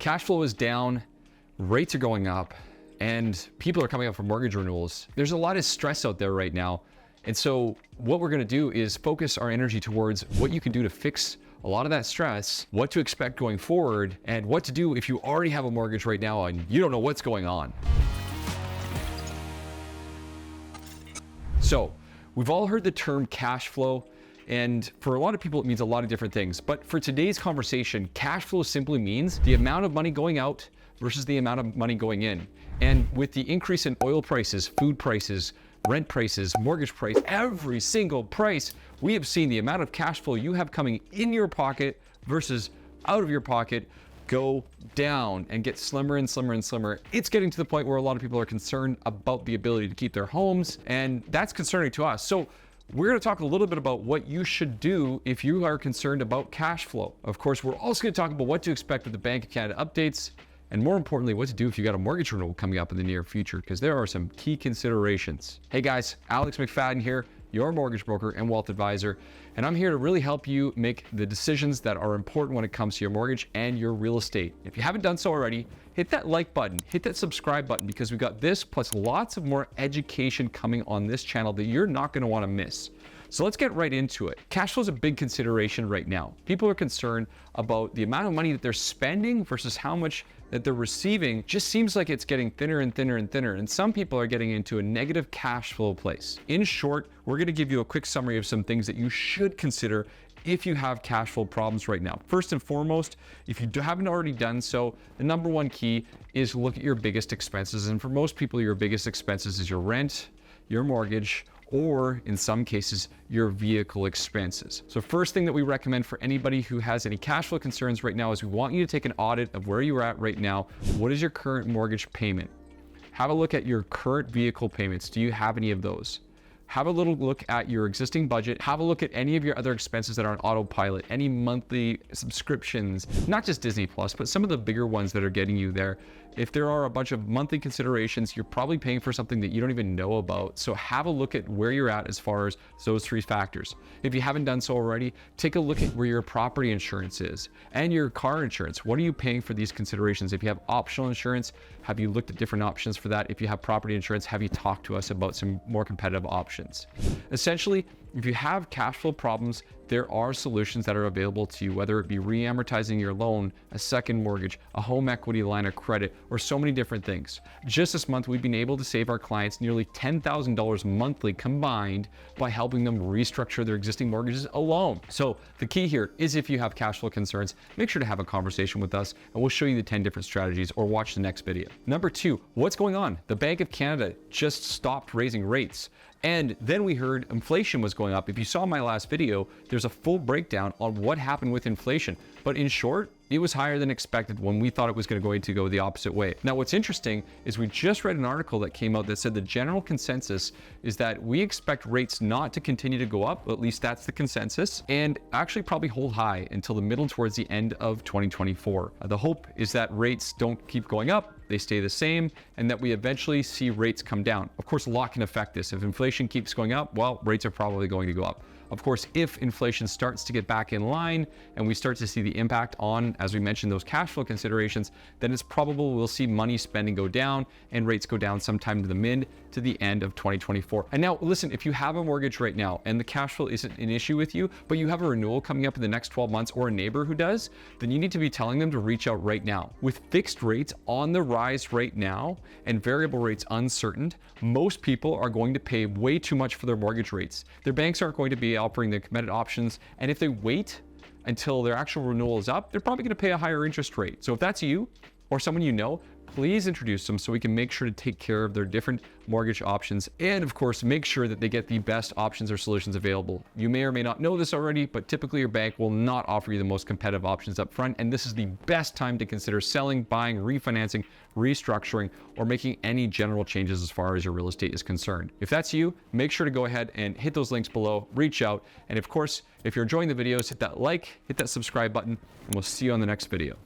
Cash flow is down, rates are going up, and people are coming up for mortgage renewals. There's a lot of stress out there right now. And so what we're gonna do is focus our energy towards what you can do to fix a lot of that stress, what to expect going forward, and what to do if you already have a mortgage right now and you don't know what's going on. So we've all heard the term cash flow, and for a lot of people, it means a lot of different things. But for today's conversation, cash flow simply means the amount of money going out versus the amount of money going in. And with the increase in oil prices, food prices, rent prices, mortgage price, every single price, we have seen the amount of cash flow you have coming in your pocket versus out of your pocket go down and get slimmer and slimmer and slimmer. It's getting to the point where a lot of people are concerned about the ability to keep their homes, and that's concerning to us. So we're going to talk a little bit about what you should do if you are concerned about cash flow. Of course, we're also going to talk about what to expect with the Bank of Canada updates, and more importantly, what to do if you got a mortgage renewal coming up in the near future, because there are some key considerations. Hey guys, Alex McFadden here, your mortgage broker and wealth advisor, and I'm here to really help you make the decisions that are important when it comes to your mortgage and your real estate. If you haven't done so already, hit that like button, hit that subscribe button, because we've got this plus lots of more education coming on this channel that you're not going to want to miss. So let's get right into it. Cash flow is a big consideration right now. People are concerned about the amount of money that they're spending versus how much that they're receiving. Just seems like it's getting thinner and thinner and thinner. And some people are getting into a negative cash flow place. In short, we're going to give you a quick summary of some things that you should consider if you have cash flow problems right now. First and foremost, if you haven't already done so, the number one key is look at your biggest expenses. And for most people, your biggest expenses is your rent, your mortgage, or in some cases, your vehicle expenses. So first thing that we recommend for anybody who has any cash flow concerns right now is we want you to take an audit of where you're at right now. What is your current mortgage payment? Have a look at your current vehicle payments. Do you have any of those? Have a little look at your existing budget. Have a look at any of your other expenses that are on autopilot, any monthly subscriptions, not just Disney Plus, but some of the bigger ones that are getting you there. If there are a bunch of monthly considerations, you're probably paying for something that you don't even know about. So have a look at where you're at as far as those three factors. If you haven't done so already, take a look at where your property insurance is and your car insurance. What are you paying for these considerations? If you have optional insurance, have you looked at different options for that? If you have property insurance, have you talked to us about some more competitive options? Essentially, if you have cash flow problems, there are solutions that are available to you, whether it be re-amortizing your loan, a second mortgage, a home equity line of credit, or so many different things. Just this month, we've been able to save our clients nearly $10,000 monthly combined by helping them restructure their existing mortgages alone. So the key here is if you have cash flow concerns, make sure to have a conversation with us and we'll show you the 10 different strategies, or watch the next video. Number two, what's going on? The Bank of Canada just stopped raising rates. And then we heard inflation was going up. If you saw my last video, there's a full breakdown on what happened with inflation. But in short, it was higher than expected when we thought it was going to go the opposite way. Now, what's interesting is we just read an article that came out that said the general consensus is that we expect rates not to continue to go up, at least that's the consensus, and actually probably hold high until the middle towards the end of 2024. The hope is that rates don't keep going up, they stay the same, and that we eventually see rates come down. Of course, a lot can affect this. If inflation keeps going up, well, rates are probably going to go up. Of course, if inflation starts to get back in line and we start to see the impact on, as we mentioned, those cash flow considerations, then it's probable we'll see money spending go down and rates go down sometime to the mid to the end of 2024. And now listen, if you have a mortgage right now and the cash flow isn't an issue with you, but you have a renewal coming up in the next 12 months or a neighbor who does, then you need to be telling them to reach out right now. With fixed rates on the rise right now and variable rates uncertain, most people are going to pay way too much for their mortgage rates. Their banks aren't going to be offering the committed options, and if they wait until their actual renewal is up, they're probably going to pay a higher interest rate. So if that's you or someone you know, please introduce them so we can make sure to take care of their different mortgage options, and of course make sure that they get the best options or solutions available. You may or may not know this already, but typically your bank will not offer you the most competitive options up front, and this is the best time to consider selling, buying, refinancing, restructuring, or making any general changes as far as your real estate is concerned. If that's you, make sure to go ahead and hit those links below, reach out, and of course, if you're enjoying the videos, hit that like, hit that subscribe button, and we'll see you on the next video.